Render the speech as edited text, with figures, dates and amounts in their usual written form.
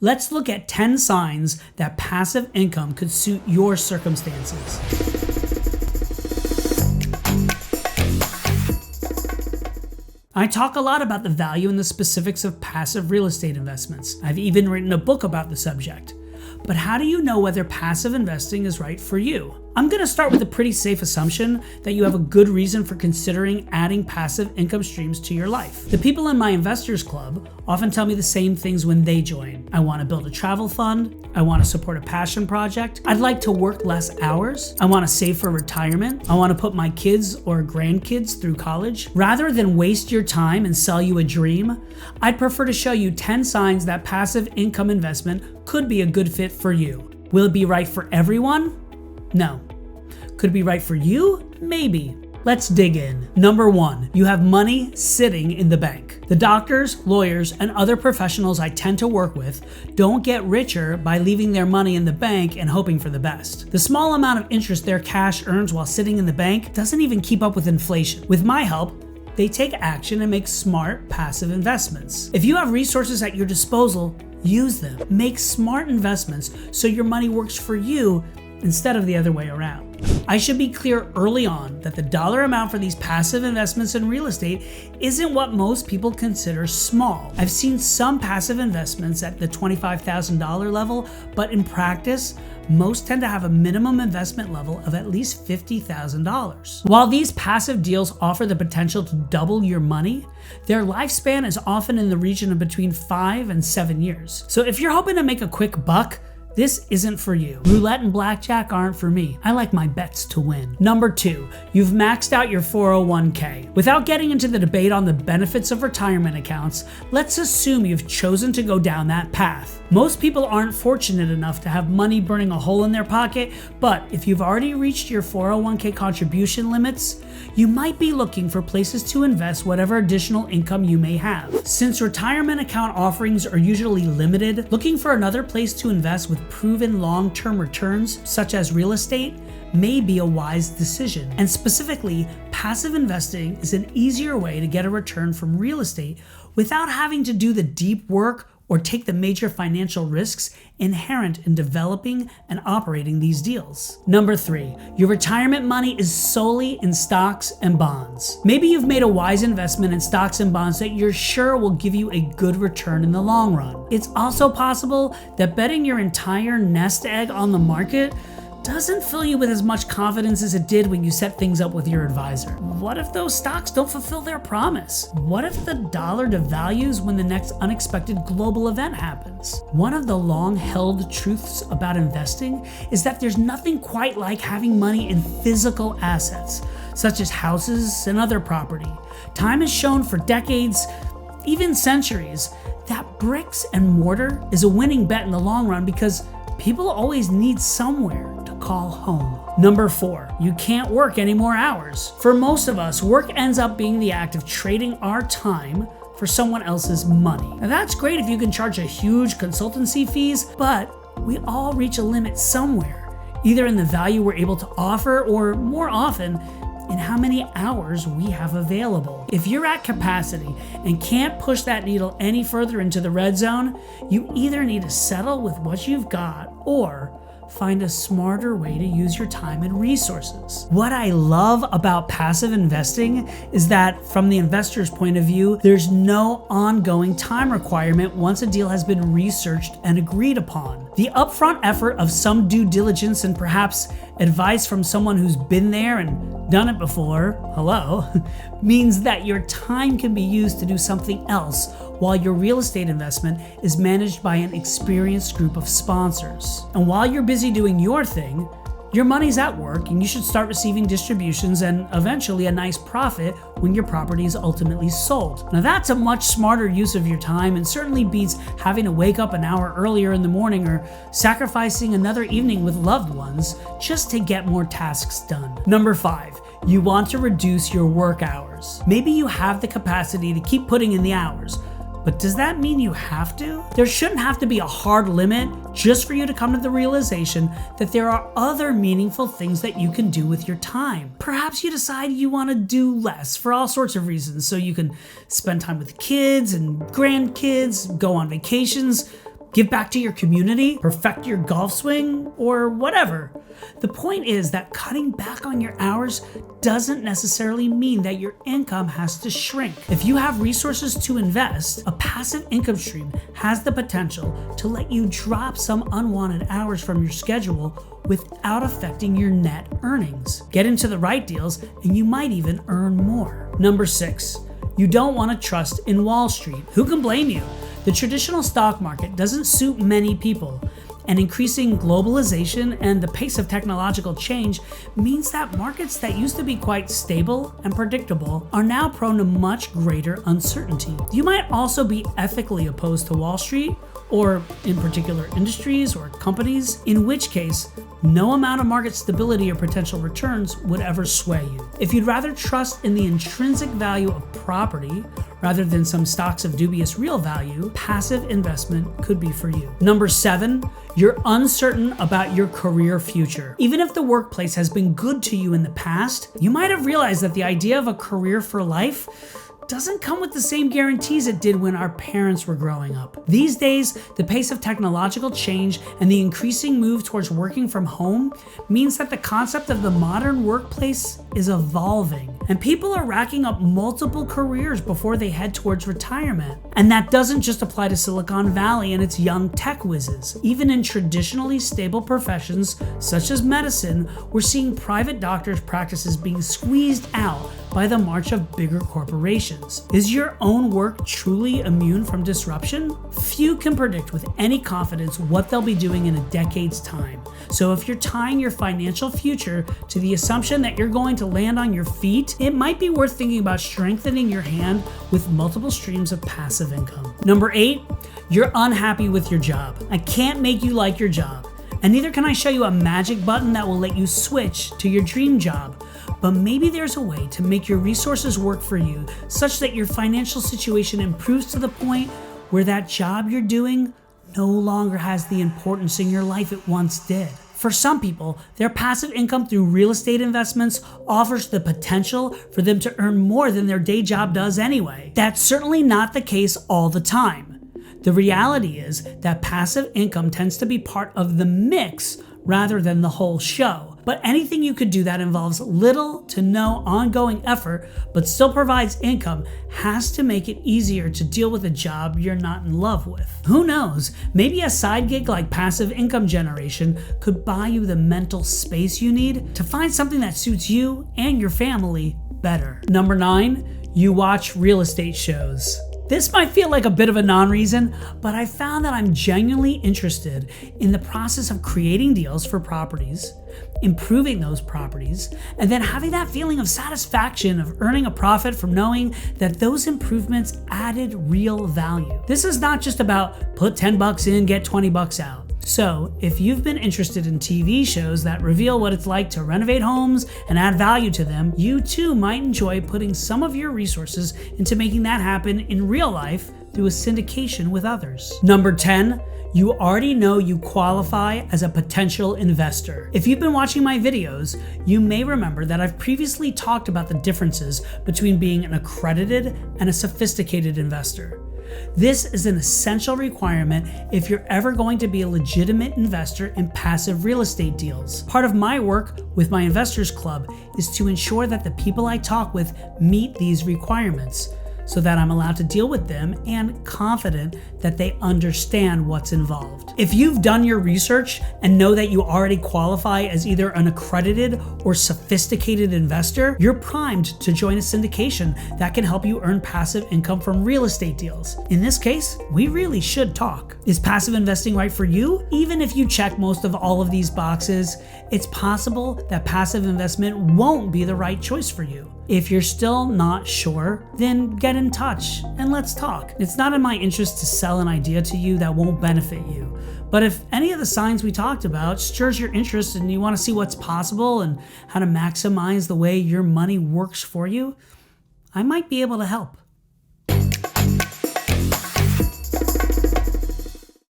Let's look at 10 signs that passive income could suit your circumstances. I talk a lot about the value and the specifics of passive real estate investments. I've even written a book about the subject. But how do you know whether passive investing is right for you? I'm going to start with a pretty safe assumption that you have a good reason for considering adding passive income streams to your life. The people in my investors club often tell me the same things when they join. I want to build a travel fund. I want to support a passion project. I'd like to work less hours. I want to save for retirement. I want to put my kids or grandkids through college. Rather than waste your time and sell you a dream, I'd prefer to show you 10 signs that passive income investment could be a good fit for you. Will it be right for everyone? No. Could it be right for you? Maybe. Let's dig in. Number 1, you have money sitting in the bank. The doctors, lawyers, and other professionals I tend to work with don't get richer by leaving their money in the bank and hoping for the best. The small amount of interest their cash earns while sitting in the bank doesn't even keep up with inflation. With my help, they take action and make smart, passive investments. If you have resources at your disposal, use them. Make smart investments so your money works for you instead of the other way around. I should be clear early on that the dollar amount for these passive investments in real estate isn't what most people consider small. I've seen some passive investments at the $25,000 level, but in practice, most tend to have a minimum investment level of at least $50,000. While these passive deals offer the potential to double your money, their lifespan is often in the region of between 5 and 7 years. So if you're hoping to make a quick buck, this isn't for you. Roulette and blackjack aren't for me. I like my bets to win. Number 2, you've maxed out your 401k. Without getting into the debate on the benefits of retirement accounts, let's assume you've chosen to go down that path. Most people aren't fortunate enough to have money burning a hole in their pocket, but if you've already reached your 401k contribution limits, you might be looking for places to invest whatever additional income you may have. Since retirement account offerings are usually limited, looking for another place to invest with proven long-term returns, such as real estate, may be a wise decision. And specifically, passive investing is an easier way to get a return from real estate without having to do the deep work or take the major financial risks inherent in developing and operating these deals. Number 3, your retirement money is solely in stocks and bonds. Maybe you've made a wise investment in stocks and bonds that you're sure will give you a good return in the long run. It's also possible that betting your entire nest egg on the market doesn't fill you with as much confidence as it did when you set things up with your advisor. What if those stocks don't fulfill their promise? What if the dollar devalues when the next unexpected global event happens? One of the long-held truths about investing is that there's nothing quite like having money in physical assets, such as houses and other property. Time has shown for decades, even centuries, that bricks and mortar is a winning bet in the long run because people always need somewhere to call home. Number 4, you can't work any more hours. For most of us, work ends up being the act of trading our time for someone else's money. Now that's great if you can charge a huge consultancy fees, but we all reach a limit somewhere, either in the value we're able to offer or, more often, in how many hours we have available. If you're at capacity and can't push that needle any further into the red zone, you either need to settle with what you've got or find a smarter way to use your time and resources. What I love about passive investing is that from the investor's point of view, there's no ongoing time requirement once a deal has been researched and agreed upon. The upfront effort of some due diligence and perhaps advice from someone who's been there and done it before, means that your time can be used to do something else while your real estate investment is managed by an experienced group of sponsors. And while you're busy doing your thing, your money's at work and you should start receiving distributions and eventually a nice profit when your property is ultimately sold. Now that's a much smarter use of your time and certainly beats having to wake up an hour earlier in the morning or sacrificing another evening with loved ones just to get more tasks done. Number 5, you want to reduce your work hours. Maybe you have the capacity to keep putting in the hours, but does that mean you have to? There shouldn't have to be a hard limit just for you to come to the realization that there are other meaningful things that you can do with your time. Perhaps you decide you want to do less for all sorts of reasons, so you can spend time with kids and grandkids, go on vacations, give back to your community, perfect your golf swing, or whatever. The point is that cutting back on your hours doesn't necessarily mean that your income has to shrink. If you have resources to invest, a passive income stream has the potential to let you drop some unwanted hours from your schedule without affecting your net earnings. Get into the right deals and you might even earn more. Number 6, you don't want to trust in Wall Street. Who can blame you? The traditional stock market doesn't suit many people, and increasing globalization and the pace of technological change means that markets that used to be quite stable and predictable are now prone to much greater uncertainty. You might also be ethically opposed to Wall Street, or in particular industries or companies, in which case no amount of market stability or potential returns would ever sway you. If you'd rather trust in the intrinsic value of property rather than some stocks of dubious real value, passive investment could be for you. Number 7, you're uncertain about your career future. Even if the workplace has been good to you in the past, you might have realized that the idea of a career for life doesn't come with the same guarantees it did when our parents were growing up. These days, the pace of technological change and the increasing move towards working from home means that the concept of the modern workplace is evolving, and people are racking up multiple careers before they head towards retirement. And that doesn't just apply to Silicon Valley and its young tech whizzes. Even in traditionally stable professions such as medicine, we're seeing private doctors' practices being squeezed out by the march of bigger corporations. Is your own work truly immune from disruption? Few can predict with any confidence what they'll be doing in a decade's time. So if you're tying your financial future to the assumption that you're going to land on your feet, it might be worth thinking about strengthening your hand with multiple streams of passive income. Number 8, you're unhappy with your job. I can't make you like your job, and neither can I show you a magic button that will let you switch to your dream job. But maybe there's a way to make your resources work for you such that your financial situation improves to the point where that job you're doing no longer has the importance in your life it once did. For some people, their passive income through real estate investments offers the potential for them to earn more than their day job does anyway. That's certainly not the case all the time. The reality is that passive income tends to be part of the mix rather than the whole show. But anything you could do that involves little to no ongoing effort but still provides income has to make it easier to deal with a job you're not in love with. Who knows, maybe a side gig like passive income generation could buy you the mental space you need to find something that suits you and your family better. Number 9, you watch real estate shows. This might feel like a bit of a non-reason, but I found that I'm genuinely interested in the process of creating deals for properties, improving those properties, and then having that feeling of satisfaction of earning a profit from knowing that those improvements added real value. This is not just about put $10 in, get $20 out. So, if you've been interested in TV shows that reveal what it's like to renovate homes and add value to them, you too might enjoy putting some of your resources into making that happen in real life through a syndication with others. Number 10, you already know you qualify as a potential investor. If you've been watching my videos, you may remember that I've previously talked about the differences between being an accredited and a sophisticated investor. This is an essential requirement if you're ever going to be a legitimate investor in passive real estate deals. Part of my work with my Investors Club is to ensure that the people I talk with meet these requirements, so that I'm allowed to deal with them and confident that they understand what's involved. If you've done your research and know that you already qualify as either an accredited or sophisticated investor, you're primed to join a syndication that can help you earn passive income from real estate deals. In this case, we really should talk. Is passive investing right for you? Even if you check most of all of these boxes, it's possible that passive investment won't be the right choice for you. If you're still not sure, then get in touch and let's talk. It's not in my interest to sell an idea to you that won't benefit you. But if any of the signs we talked about stirs your interest and you want to see what's possible and how to maximize the way your money works for you, I might be able to help.